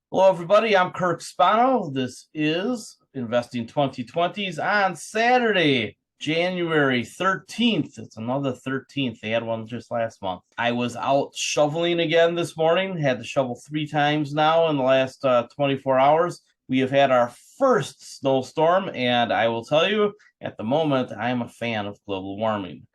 Hello, everybody. I'm Kirk Spano. This is Investing 2020s on Saturday, January 13th. It's another 13th. They had one just last month. I was out shoveling again this morning. Had to shovel 3 times now in the last 24 hours. We have had our first snowstorm, and I will tell you, at the moment, I am a fan of global warming.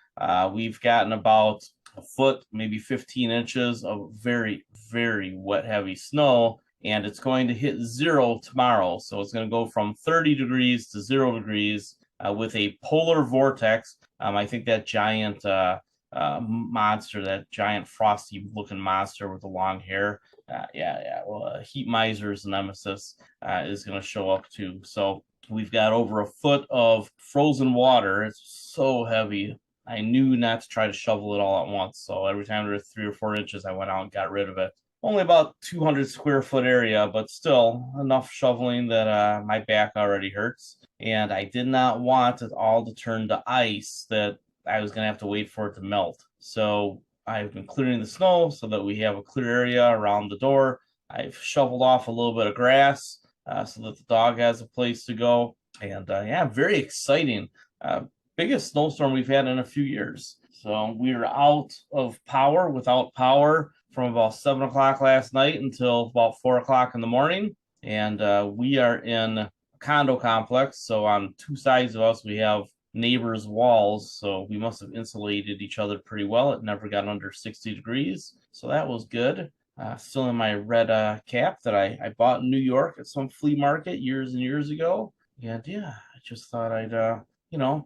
We've gotten about a foot, maybe 15 inches of very, very wet, heavy snow, and it's going to hit 0 tomorrow. So it's going to go from 30 degrees to 0 degrees with a polar vortex. I think that giant monster, that giant frosty looking monster with the long hair, well, Heat Miser's nemesis is going to show up too. So we've got over a foot of frozen water. It's so heavy. I knew not to try to shovel it all at once. So every time there was 3 or 4 inches, I went out and got rid of it. Only about 200 square foot area, but still enough shoveling that my back already hurts. And I did not want it all to turn to ice that I was going to have to wait for it to melt. So I've been clearing the snow so that we have a clear area around the door. I've shoveled off a little bit of grass so that the dog has a place to go. And yeah, very exciting. Biggest snowstorm we've had in a few years. So we are out of power, without power, from about 7 o'clock last night until about 4 o'clock in the morning. And we are in a condo complex. So on two sides of us, we have neighbors' walls. So we must have insulated each other pretty well. It never got under 60 degrees. So that was good. Still in my red cap that I bought in New York at some flea market years and years ago. And yeah, I just thought I'd,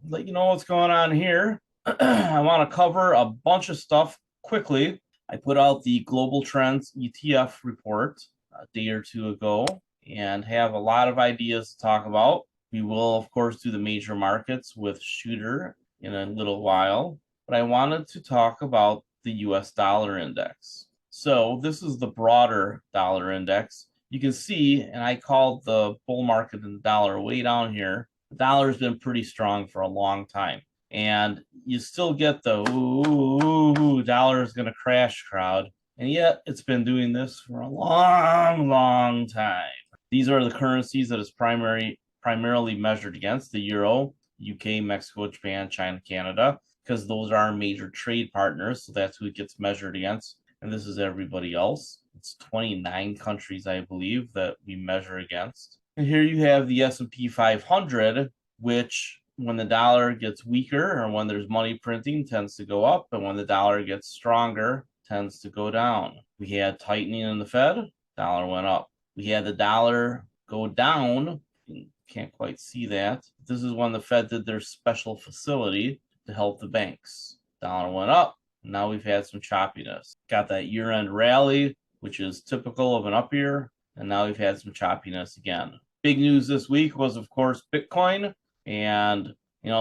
let you know what's going on here. I want to cover a bunch of stuff quickly. I put out the Global Trends ETF report a day or two ago and have a lot of ideas to talk about. We will, of course, do the major markets with Shooter in a little while, but I wanted to talk about the US dollar index. So this is the broader dollar index. You can see, and I called the bull market in the dollar way down here. The dollar has been pretty strong for a long time. And you still get the ooh, dollar is going to crash crowd. And yet it's been doing this for a long, long time. These are the currencies that it's primarily measured against: the euro, UK, Mexico, Japan, China, Canada, because those are our major trade partners. So that's who it gets measured against. And this is everybody else. It's 29 countries, I believe, that we measure against. And here you have the S&P 500, which when the dollar gets weaker or when there's money printing tends to go up, and when the dollar gets stronger tends to go down. We had tightening in the Fed, dollar went up. We had the dollar go down. You can't quite see that. This is when the Fed did their special facility to help the banks. Dollar went up. Now we've had some choppiness. Got that year-end rally, which is typical of an up year, and now we've had some choppiness again. Big news this week was, of course, Bitcoin. And,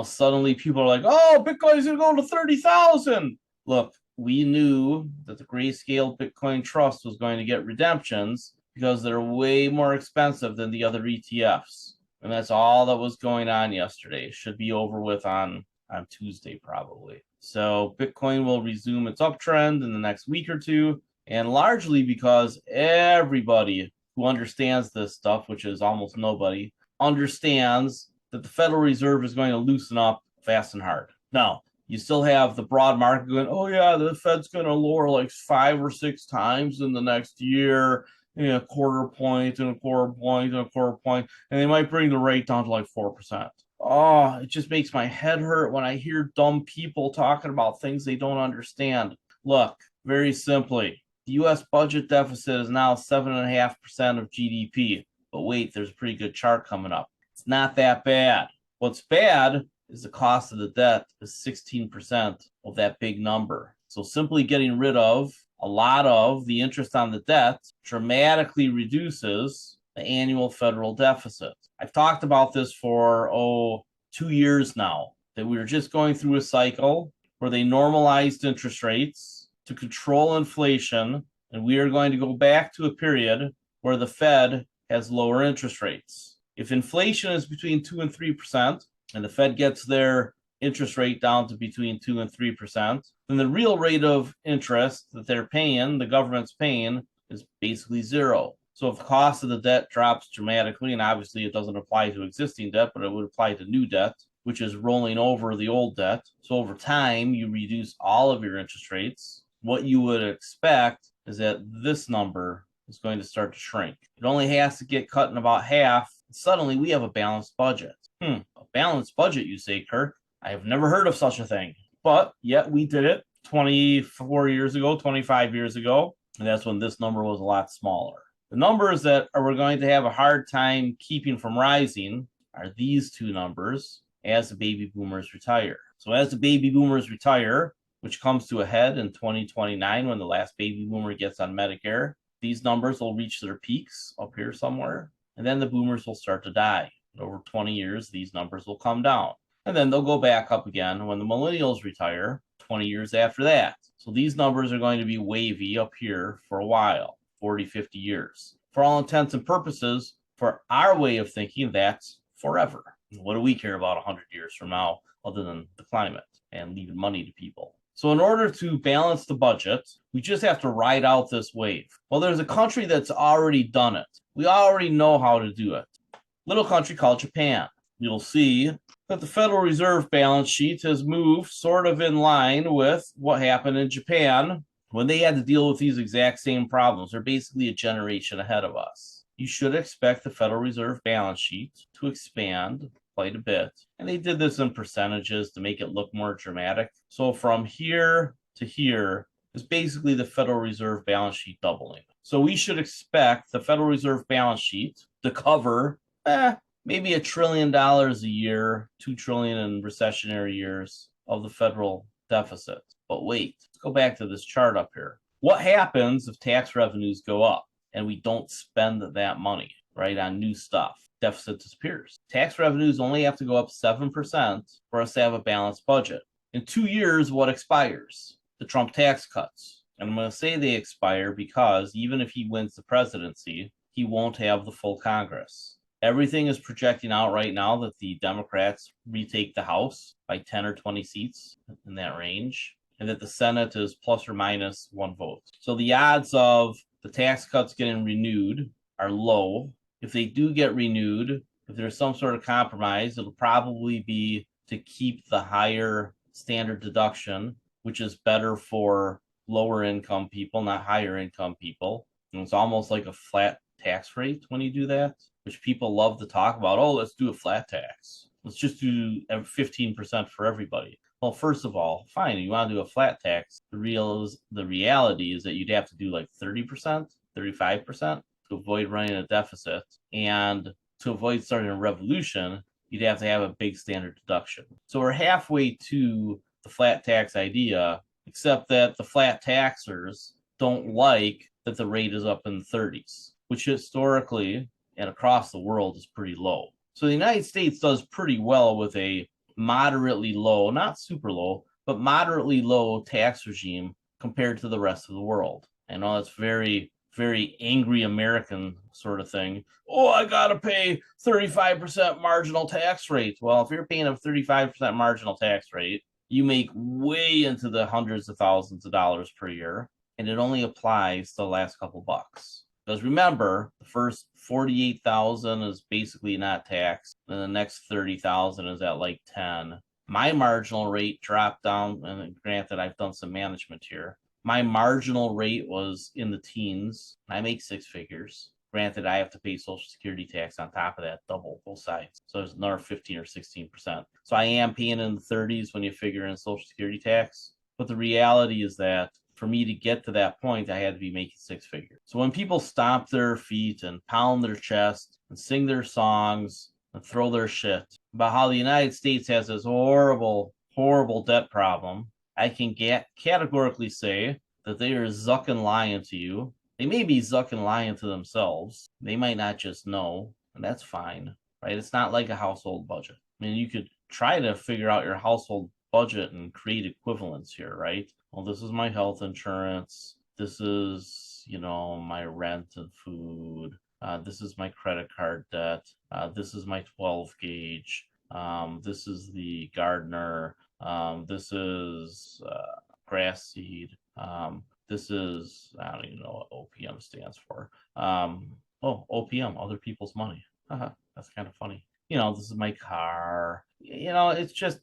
suddenly people are like, oh, Bitcoin's going to go to 30,000. Look, we knew that the Grayscale Bitcoin Trust was going to get redemptions because they're way more expensive than the other ETFs. And that's all that was going on yesterday. It should be over with on Tuesday, probably. So Bitcoin will resume its uptrend in the next week or two, and largely because everybody who understands this stuff, which is almost nobody, understands that the Federal Reserve is going to loosen up fast and hard. Now, you still have the broad market going, oh yeah, the Fed's going to lower like 5 or 6 times in the next year, a quarter point and a quarter point and a quarter point, and they might bring the rate down to like 4%. Oh, it just makes my head hurt when I hear dumb people talking about things they don't understand. Look, very simply, the U.S. budget deficit is now 7.5% of GDP. But wait, there's a pretty good chart coming up. It's not that bad. What's bad is the cost of the debt is 16% of that big number. So simply getting rid of a lot of the interest on the debt dramatically reduces the annual federal deficit. I've talked about this for, 2 years now, that we were just going through a cycle where they normalized interest rates to control inflation, and we are going to go back to a period where the Fed has lower interest rates. If inflation is between 2 and 3%, and the Fed gets their interest rate down to between 2 and 3%, then the real rate of interest that they're paying, the government's paying, is basically zero. So if the cost of the debt drops dramatically, and obviously it doesn't apply to existing debt, but it would apply to new debt, which is rolling over the old debt. So over time, you reduce all of your interest rates. What you would expect is that this number is going to start to shrink. It only has to get cut in about half. Suddenly, we have a balanced budget. A balanced budget, you say, Kirk? I have never heard of such a thing. But yet we did it 24 years ago, 25 years ago. And that's when this number was a lot smaller. The numbers that we're going to have a hard time keeping from rising are these two numbers as the baby boomers retire. So as the baby boomers retire, which comes to a head in 2029 when the last baby boomer gets on Medicare, these numbers will reach their peaks up here somewhere, and then the boomers will start to die. Over 20 years, these numbers will come down, and then they'll go back up again when the millennials retire 20 years after that. So these numbers are going to be wavy up here for a while, 40, 50 years. For all intents and purposes, for our way of thinking, that's forever. What do we care about 100 years from now other than the climate and leaving money to people? So in order to balance the budget, we just have to ride out this wave. Well, there's a country that's already done it. We already know how to do it. Little country called Japan. You'll see that the Federal Reserve balance sheet has moved sort of in line with what happened in Japan when they had to deal with these exact same problems. They're basically a generation ahead of us. You should expect the Federal Reserve balance sheet to expand quite a bit. And they did this in percentages to make it look more dramatic. So from here to here is basically the Federal Reserve balance sheet doubling. So we should expect the Federal Reserve balance sheet to cover maybe $1 trillion a year, $2 trillion in recessionary years of the federal deficit. But wait, let's go back to this chart up here. What happens if tax revenues go up and we don't spend that money, right, on new stuff? Deficit disappears. Tax revenues only have to go up 7% for us to have a balanced budget. In 2 years, what expires? The Trump tax cuts. And I'm going to say they expire because even if he wins the presidency, he won't have the full Congress. Everything is projecting out right now that the Democrats retake the House by 10 or 20 seats in that range, and that the Senate is plus or minus 1 vote. So the odds of the tax cuts getting renewed are low. If they do get renewed, if there's some sort of compromise, it'll probably be to keep the higher standard deduction, which is better for lower income people, not higher income people. And it's almost like a flat tax rate when you do that, which people love to talk about. Oh, let's do a flat tax. Let's just do 15% for everybody. Well, first of all, fine, you want to do a flat tax. The reality is that you'd have to do like 30%, 35% to avoid running a deficit. And to avoid starting a revolution, you'd have to have a big standard deduction. So we're halfway to the flat tax idea, except that the flat taxers don't like that the rate is up in the 30s, which historically and across the world is pretty low. So the United States does pretty well with a moderately low, not super low, but moderately low tax regime compared to the rest of the world. I know that's very, very angry American sort of thing. Oh, I got to pay 35% marginal tax rate. Well, if you're paying a 35% marginal tax rate, you make way into the hundreds of thousands of dollars per year, and it only applies to the last couple bucks. Because remember, the first 48,000 is basically not taxed, and the next 30,000 is at like 10. My marginal rate dropped down, and granted, I've done some management here. My marginal rate was in the teens. I make 6 figures. Granted, I have to pay Social Security tax on top of that, double both sides. So there's another 15 or 16%. So I am paying in the 30s when you figure in Social Security tax. But the reality is that for me to get to that point, I had to be making 6 figures. So when people stomp their feet and pound their chest and sing their songs and throw their shit about how the United States has this horrible, horrible debt problem, I can categorically say that they are zucking lying to you. They may be zucking lying to themselves. They might not just know, and that's fine, right? It's not like a household budget. I mean, you could try to figure out your household budget and create equivalents here, right? Well, this is my health insurance. This is, my rent and food. This is my credit card debt. This is my 12 gauge. This is the gardener. This is grass seed. This is, I don't even know what OPM stands for. Oh, OPM, other people's money. That's kind of funny. This is my car. It's just,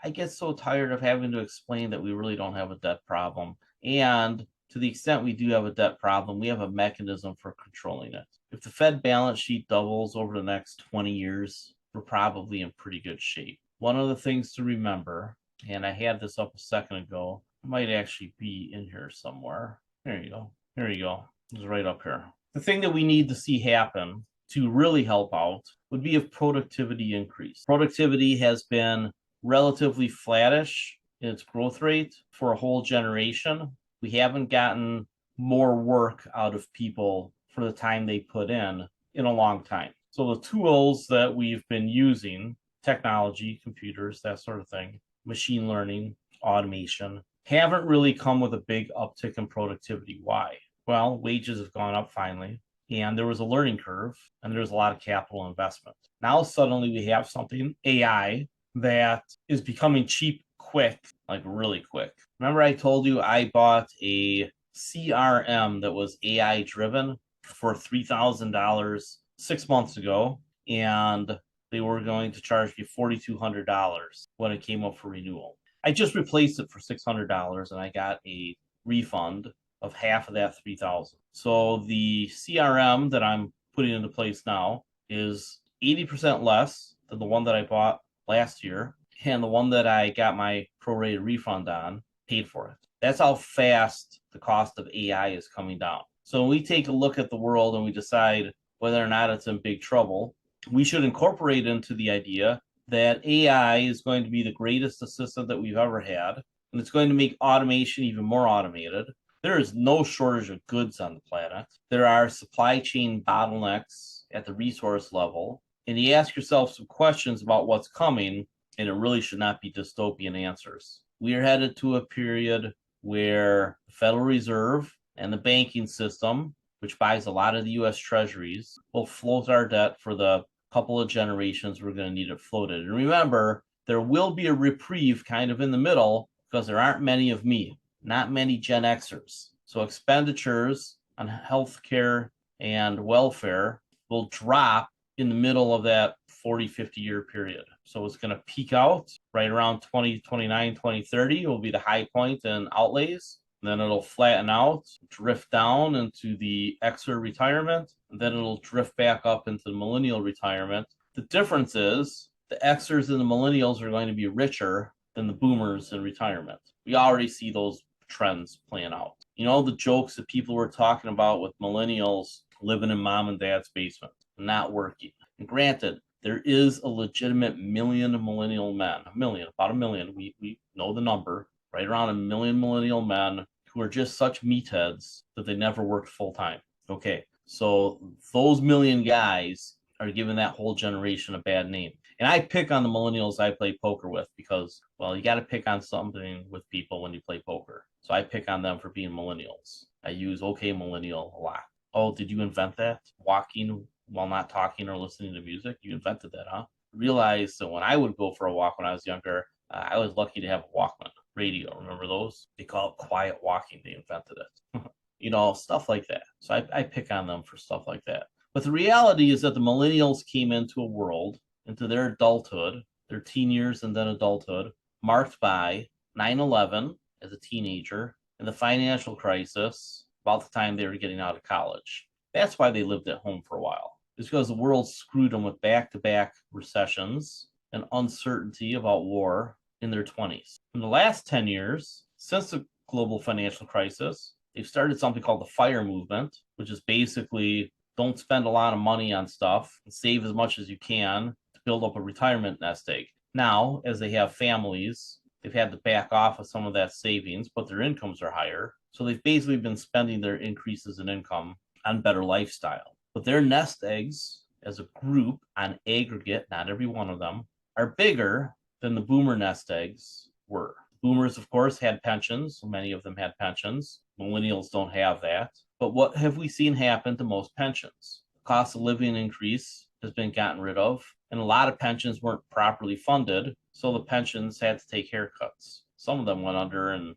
I get so tired of having to explain that we really don't have a debt problem. And to the extent we do have a debt problem, we have a mechanism for controlling it. If the Fed balance sheet doubles over the next 20 years, we're probably in pretty good shape. One of the things to remember, and I had this up a second ago, it might actually be in here somewhere. There you go. There you go. It's right up here. The thing that we need to see happen to really help out would be if productivity increased. Productivity has been relatively flattish in its growth rate for a whole generation. We haven't gotten more work out of people for the time they put in a long time. So the tools that we've been using, technology, computers, that sort of thing, machine learning, automation, haven't really come with a big uptick in productivity. Why? Well, wages have gone up finally, and there was a learning curve, and there's a lot of capital investment. Now suddenly we have something, AI, that is becoming cheap quick, like really quick. Remember I told you I bought a CRM that was AI driven for $3,000 6 months ago, and they were going to charge me $4,200 when it came up for renewal. I just replaced it for $600 and I got a refund of half of that $3,000. So the CRM that I'm putting into place now is 80% less than the one that I bought last year, and the one that I got my prorated refund on paid for it. That's how fast the cost of AI is coming down. So when we take a look at the world and we decide whether or not it's in big trouble, we should incorporate into the idea that AI is going to be the greatest assistant that we've ever had, and it's going to make automation even more automated. There is no shortage of goods on the planet. There are supply chain bottlenecks at the resource level, and you ask yourself some questions about what's coming, and it really should not be dystopian answers. We are headed to a period where the Federal Reserve and the banking system, which buys a lot of the U.S. treasuries, will float our debt for the couple of generations we're going to need it floated. And remember, there will be a reprieve kind of in the middle because there aren't many of me, not many Gen Xers. So expenditures on healthcare and welfare will drop in the middle of that 40, 50 year period. So it's going to peak out right around 2029, 2030 will be the high point in outlays. Then it'll flatten out, drift down into the Xer retirement, and then it'll drift back up into the millennial retirement. The difference is the Xers and the millennials are going to be richer than the boomers in retirement. We already see those trends playing out. The jokes that people were talking about with millennials living in mom and dad's basement, not working. And granted, there is a legitimate million millennial men, about a million, we know the number, right around 1 million millennial men who are just such meatheads that they never worked full time. Okay, so those million guys are giving that whole generation a bad name. And I pick on the millennials I play poker with because, well, you got to pick on something with people when you play poker. So I pick on them for being millennials. I use okay millennial a lot. Oh, did you invent that? Walking while not talking or listening to music? You invented that, huh? Realize that when I would go for a walk when I was younger, I was lucky to have a Walkman radio. Remember those? They call it quiet walking. They invented it. Stuff like that. So I pick on them for stuff like that. But the reality is that the millennials came into a world, into their adulthood, their teen years and then adulthood, marked by 9/11 as a teenager and the financial crisis about the time they were getting out of college. That's why they lived at home for a while. It's because the world screwed them with back-to-back recessions and uncertainty about war in their 20s. In the last 10 years, since the global financial crisis, they've started something called the FIRE movement, which is basically don't spend a lot of money on stuff and save as much as you can to build up a retirement nest egg. Now, as they have families, they've had to back off of some of that savings, but their incomes are higher. So they've basically been spending their increases in income on better lifestyle. But their nest eggs as a group on aggregate, not every one of them, are bigger than the boomer nest eggs were. Boomers, of course, had pensions. Many of them had pensions. Millennials don't have that. But what have we seen happen to most pensions? The cost of living increase has been gotten rid of, and a lot of pensions weren't properly funded, so the pensions had to take haircuts. Some of them went under, and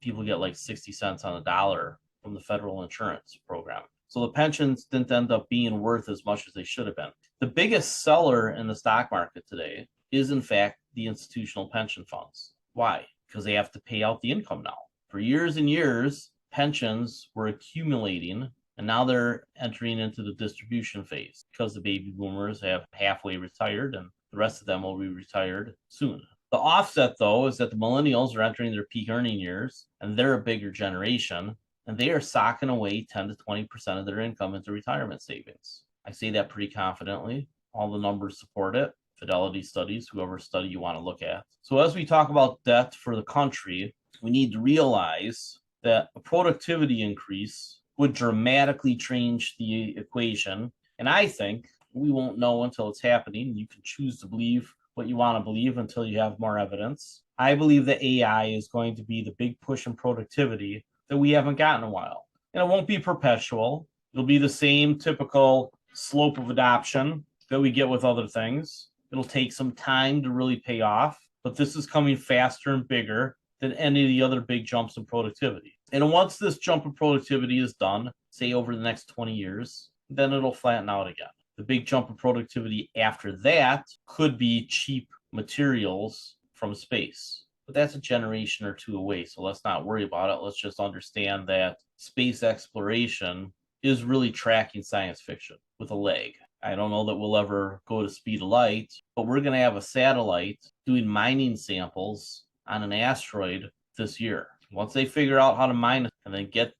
people get like 60 cents on the dollar from the federal insurance program. So the pensions didn't end up being worth as much as they should have been. The biggest seller in the stock market today is, in fact, the institutional pension funds. Why? Because they have to pay out the income now. For years and years, pensions were accumulating, and now they're entering into the distribution phase because the baby boomers have halfway retired and the rest of them will be retired soon. The offset, though, is that the millennials are entering their peak earning years, and they're a bigger generation, and they are socking away 10 to 20% of their income into retirement savings. I say that pretty confidently. All the numbers support it. Fidelity studies, whoever study you want to look at. So as we talk about debt for the country, we need to realize that a productivity increase would dramatically change the equation. And I think we won't know until it's happening. You can choose to believe what you want to believe until you have more evidence. I believe that AI is going to be the big push in productivity that we haven't gotten in a while. And it won't be perpetual. It'll be the same typical slope of adoption that we get with other things. It'll take some time to really pay off, but this is coming faster and bigger than any of the other big jumps in productivity. And once this jump in productivity is done, say over the next 20 years, then it'll flatten out again. The big jump in productivity after that could be cheap materials from space. But that's a generation or two away, so let's not worry about it. Let's just understand that space exploration is really tracking science fiction with a leg. I don't know that we'll ever go to speed of light, but we're going to have a satellite doing mining samples on an asteroid this year. Once they figure out how to mine it and then get,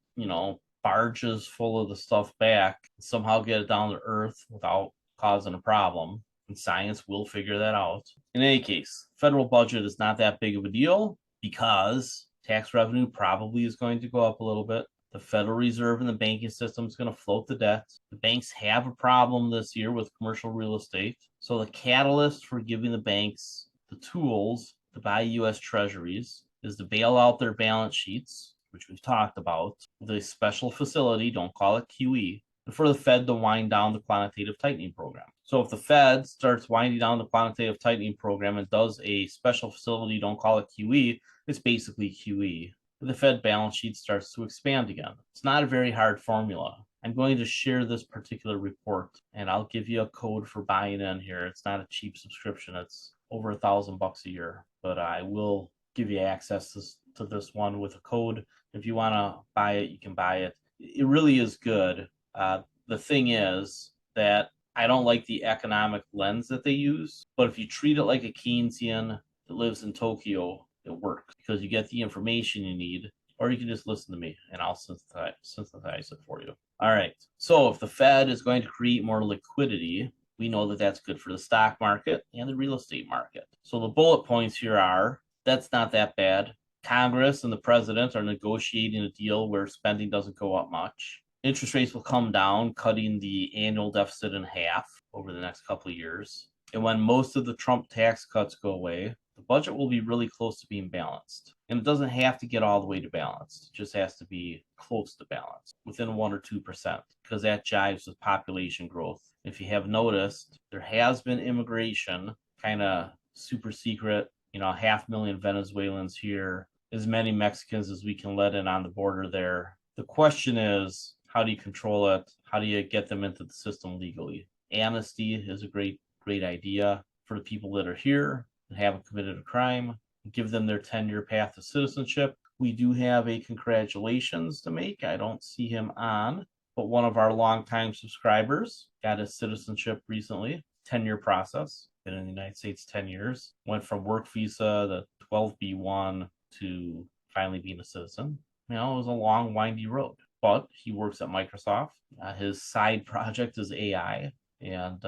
barges full of the stuff back, and somehow get it down to Earth without causing a problem, and science will figure that out. In any case, federal budget is not that big of a deal because tax revenue probably is going to go up a little bit. The Federal Reserve and the banking system is going to float the debt. The banks have a problem this year with commercial real estate. So the catalyst for giving the banks the tools to buy U.S. treasuries is to bail out their balance sheets, which we've talked about, with a special facility, don't call it QE, and for the Fed to wind down the quantitative tightening program. So if the Fed starts winding down the quantitative tightening program and does a special facility, don't call it QE, it's basically QE. The Fed balance sheet starts to expand again. It's not a very hard formula. I'm going to share this particular report, and I'll give you a code for buying in here. It's not a cheap subscription. It's over $1,000 a year, but I will give you access to this one with a code. If you want to buy it, you can buy it. It really is good. The thing is that I don't like the economic lens that they use, but if you treat it like a Keynesian that lives in Tokyo, it works because you get the information you need, or you can just listen to me and I'll synthesize it for you. All right. So if the Fed is going to create more liquidity, we know that that's good for the stock market and the real estate market. So the bullet points here are, that's not that bad. Congress and the president are negotiating a deal where spending doesn't go up much. Interest rates will come down, cutting the annual deficit in half over the next couple of years. And when most of the Trump tax cuts go away, the budget will be really close to being balanced. And it doesn't have to get all the way to balanced. It just has to be close to balance, within 1 or 2%, because that jives with population growth. If you have noticed, there has been immigration, kind of super secret, 500,000 Venezuelans here, as many Mexicans as we can let in on the border there. The question is, how do you control it? How do you get them into the system legally? Amnesty is a great idea for the people that are here and haven't committed a crime. Give them their 10-year path to citizenship. We do have a congratulations to make. I don't see him on, but one of our longtime subscribers got his citizenship recently. 10-year process. Been in the United States 10 years. Went from work visa to 12B1 to finally being a citizen. It was a long, windy road, but he works at Microsoft. His side project is AI, and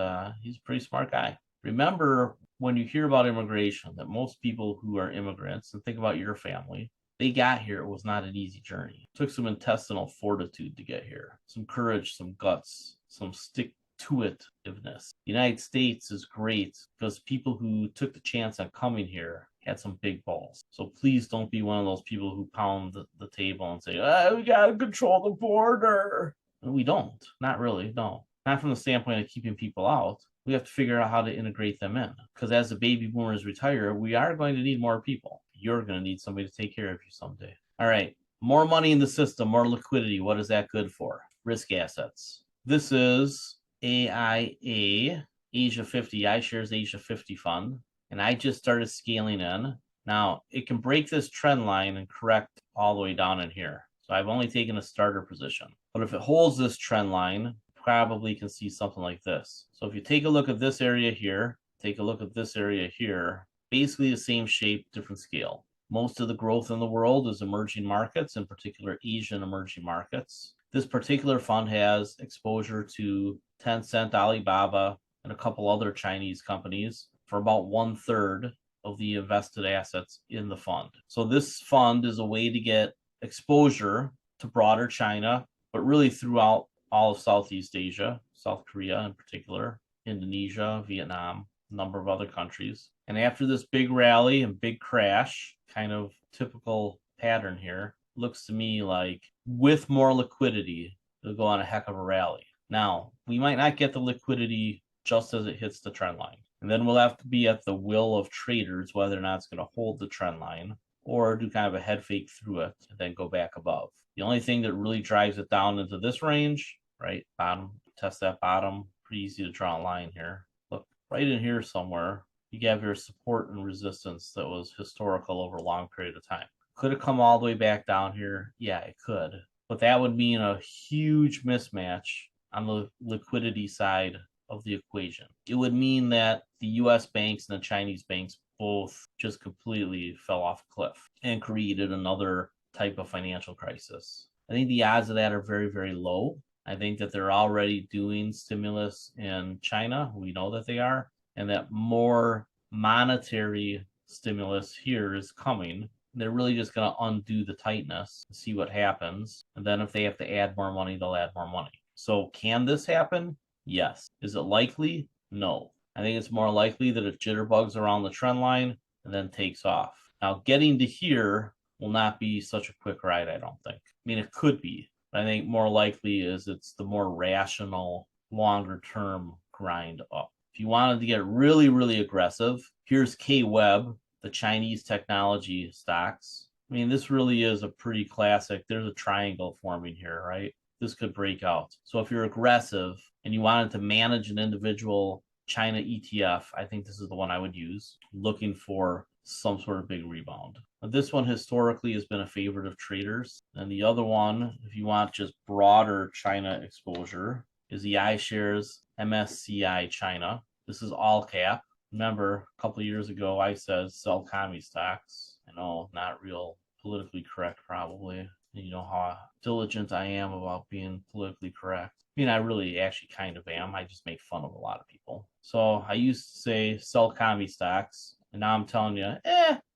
he's a pretty smart guy. Remember, when you hear about immigration, that most people who are immigrants, and think about your family, they got here. It was not an easy journey. It took some intestinal fortitude to get here, some courage, some guts, some stick-to-itiveness. The United States is great because people who took the chance on coming here had some big balls. So please don't be one of those people who pound the table and say, we got to control the border. And we don't. Not really, no. Not from the standpoint of keeping people out. We have to figure out how to integrate them in. Because as the baby boomers retire, we are going to need more people. You're going to need somebody to take care of you someday. All right. More money in the system, more liquidity. What is that good for? risk assets. This is AIA, Asia 50, iShares Asia 50 fund. And I just started scaling in. Now, it can break this trend line and correct all the way down in here. So I've only taken a starter position. But if it holds this trend line, probably can see something like this. So if you take a look at this area here, take a look at this area here, basically the same shape, different scale. Most of the growth in the world is emerging markets, in particular Asian emerging markets. This particular fund has exposure to Tencent, Alibaba, and a couple other Chinese companies for about 1/3 of the invested assets in the fund. So this fund is a way to get exposure to broader China, but really throughout all of Southeast Asia, South Korea in particular, Indonesia, Vietnam, a number of other countries. And after this big rally and big crash, kind of typical pattern here, looks to me like with more liquidity, it'll go on a heck of a rally. Now, we might not get the liquidity just as it hits the trend line. And then we'll have to be at the will of traders whether or not it's going to hold the trend line or do kind of a head fake through it and then go back above. The only thing that really drives it down into this range, right, bottom, test that bottom, pretty easy to draw a line here. Look, right in here somewhere, you have your support and resistance that was historical over a long period of time. Could it come all the way back down here? Yeah, it could. But that would mean a huge mismatch on the liquidity side of the equation. It would mean that the US banks and the Chinese banks both just completely fell off a cliff and created another type of financial crisis. I think the odds of that are very, very low. I think that they're already doing stimulus in China. We know that they are, and that more monetary stimulus here is coming. They're really just going to undo the tightness and see what happens. And then if they have to add more money, they'll add more money. So can this happen? Yes. Is it likely? No. I think it's more likely that it jitterbugs around the trend line and then takes off. Now, getting to here will not be such a quick ride, I don't think. I mean, it could be, but I think more likely is it's the more rational, longer term grind up. If you wanted to get really, really aggressive, here's K-Web, the Chinese technology stocks. I mean, this really is a pretty classic. There's a triangle forming here, right? This could break out. So if you're aggressive and you wanted to manage an individual China ETF, I think this is the one I would use, looking for some sort of big rebound. But this one historically has been a favorite of traders. And the other one, if you want just broader China exposure, is the iShares MSCI China. This is all cap. Remember, a couple of years ago, I said sell commie stocks. I know, not real politically correct, probably. You know how diligent I am about being politically correct. I mean, I really actually kind of am. I just make fun of a lot of people. So I used to say sell commie stocks, and now I'm telling you,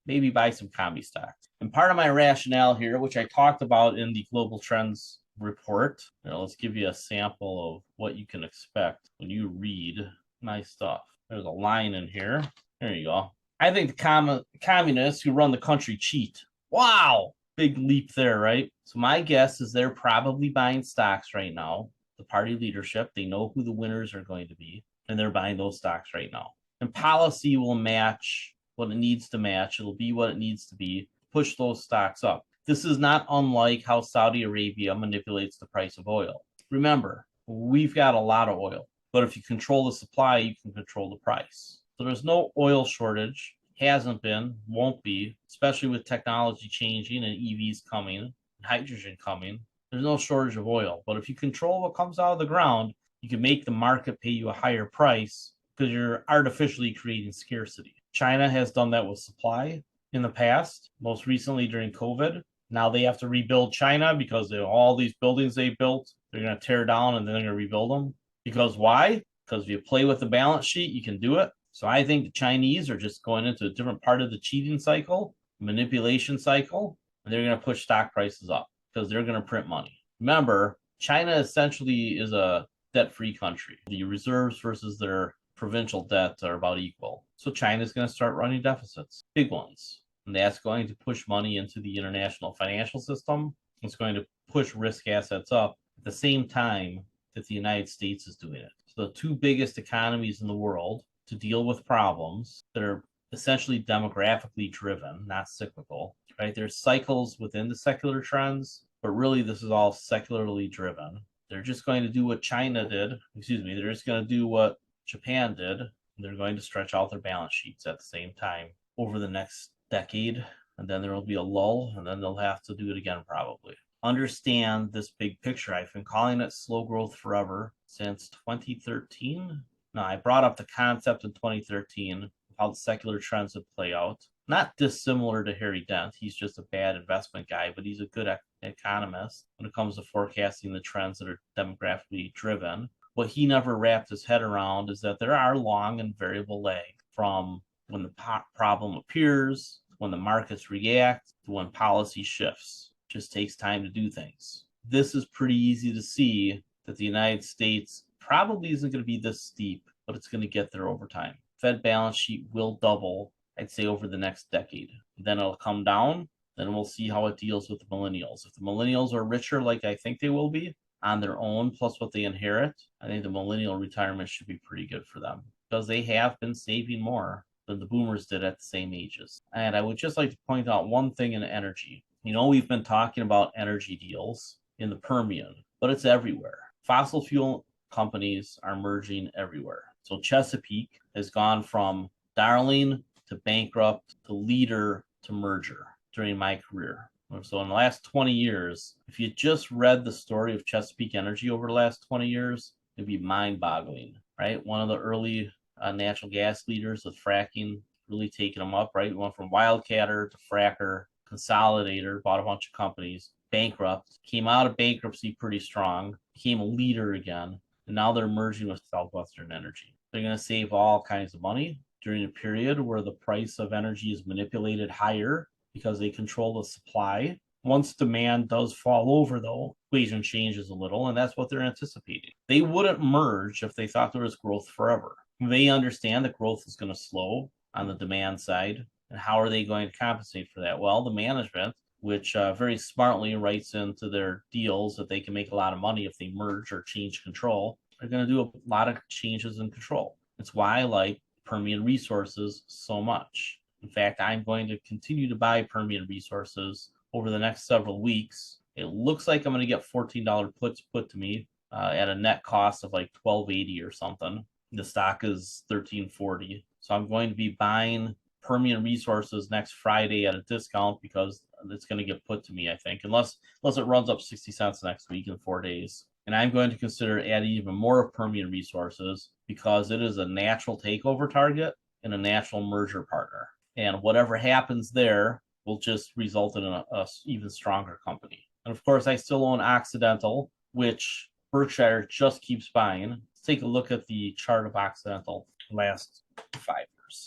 maybe buy some commie stocks. And part of my rationale here, which I talked about in the Global Trends report, let's give you a sample of what you can expect when you read my stuff. There's a line in here. There you go. I think the communists who run the country cheat. Wow. Big leap there, right? So my guess is they're probably buying stocks right now. The party leadership, they know who the winners are going to be, and they're buying those stocks right now. And policy will match what it needs to match. It'll be what it needs to be, push those stocks up. This is not unlike how Saudi Arabia manipulates the price of oil. Remember, we've got a lot of oil, but if you control the supply, you can control the price. So there's no oil shortage. Hasn't been, won't be, especially with technology changing and EVs coming and hydrogen coming. There's no shortage of oil. But if you control what comes out of the ground, you can make the market pay you a higher price because you're artificially creating scarcity. China has done that with supply in the past, most recently during COVID. Now they have to rebuild China because all these buildings they built, they're going to tear down and then they're going to rebuild them. Because why? Because if you play with the balance sheet, you can do it. So I think the Chinese are just going into a different part of the cheating cycle, manipulation cycle, and they're going to push stock prices up because they're going to print money. Remember, China essentially is a debt-free country. The reserves versus their provincial debt are about equal. So China's going to start running deficits, big ones. And that's going to push money into the international financial system. It's going to push risk assets up at the same time that the United States is doing it. So the two biggest economies in the world to deal with problems that are essentially demographically driven, not cyclical, right? There's cycles within the secular trends, but really this is all secularly driven. They're just going to do what China did. Excuse me. They're just going to do what Japan did. They're going to stretch out their balance sheets at the same time over the next decade. And then there will be a lull, and then they'll have to do it again probably. Understand this big picture. I've been calling it slow growth forever since 2013. Now, I brought up the concept in 2013 of how the secular trends would play out. Not dissimilar to Harry Dent. He's just a bad investment guy, but he's a good economist when it comes to forecasting the trends that are demographically driven. What he never wrapped his head around is that there are long and variable lags from when the problem appears, when the markets react, to when policy shifts. It just takes time to do things. This is pretty easy to see that the United States probably isn't going to be this steep, but it's going to get there over time. Fed balance sheet will double, I'd say, over the next decade. Then it'll come down. Then we'll see how it deals with the millennials. If the millennials are richer, like I think they will be, on their own, plus what they inherit, I think the millennial retirement should be pretty good for them because they have been saving more than the boomers did at the same ages. And I would just like to point out one thing in energy. You know, we've been talking about energy deals in the Permian, but it's everywhere. Fossil fuel companies are merging everywhere. So Chesapeake has gone from darling to bankrupt to leader to merger during my career. So in the last 20 years, if you just read the story of Chesapeake Energy over the last 20 years, it'd be mind-boggling, right? One of the early natural gas leaders with fracking really taking them up, right? We went from wildcatter to fracker, consolidator, bought a bunch of companies, bankrupt, came out of bankruptcy pretty strong, became a leader again, and now they're merging with Southwestern Energy. They're going to save all kinds of money during a period where the price of energy is manipulated higher because they control the supply. Once demand does fall over, though, equation changes a little, and that's what they're anticipating. They wouldn't merge if they thought there was growth forever. They understand that growth is going to slow on the demand side, and how are they going to compensate for that? Well, the management, which very smartly writes into their deals that they can make a lot of money if they merge or change control, are going to do a lot of changes in control. It's why I like Permian Resources so much. In fact, I'm going to continue to buy Permian Resources over the next several weeks. It looks like I'm going to get $14 puts put to me at a net cost of like $12.80 or something. The stock is $13.40. So I'm going to be buying Permian Resources next Friday at a discount because it's going to get put to me, I think, unless it runs up 60 cents next week in 4 days. And I'm going to consider adding even more of Permian Resources because it is a natural takeover target and a natural merger partner. And whatever happens there will just result in a even stronger company. And of course, I still own Occidental, which Berkshire just keeps buying. Let's take a look at the chart of Occidental last 5 years.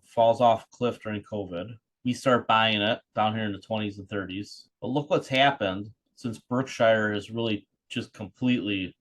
Falls off a cliff during COVID. We start buying it down here in the 20s and 30s. But look what's happened since Berkshire has really just completely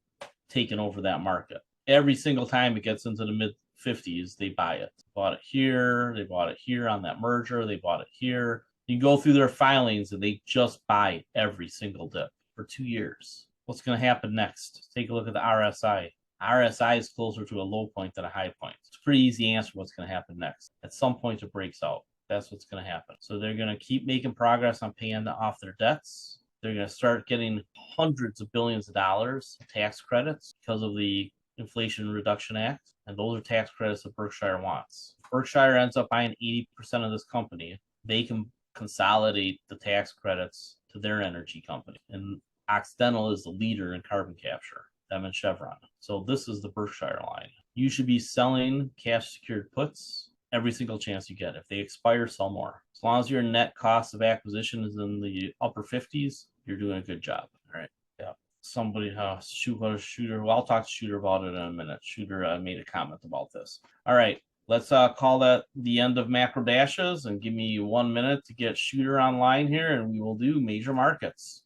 taken over that market. Every single time it gets into the mid 50s, they buy it. Bought it here, they bought it here on that merger, they bought it here. You go through their filings and they just buy every single dip for 2 years. What's going to happen next? Take a look at the RSI. RSI is closer to a low point than a high point. It's a pretty easy answer what's going to happen next. At some point it breaks out. That's what's going to happen. So they're going to keep making progress on paying off their debts. They're going to start getting hundreds of billions of dollars of tax credits because of the Inflation Reduction Act. And those are tax credits that Berkshire wants. If Berkshire ends up buying 80% of this company, they can consolidate the tax credits to their energy company. And Occidental is the leader in carbon capture, them and Chevron. So this is the Berkshire line. You should be selling cash secured puts every single chance you get. If they expire, sell more. As long as your net cost of acquisition is in the upper 50s, you're doing a good job. All right. Yeah. Somebody, Shooter. Well, I'll talk to Shooter about it in a minute. Shooter made a comment about this. All right. Let's call that the end of macro dashes and give me 1 minute to get Shooter online here, and we will do major markets.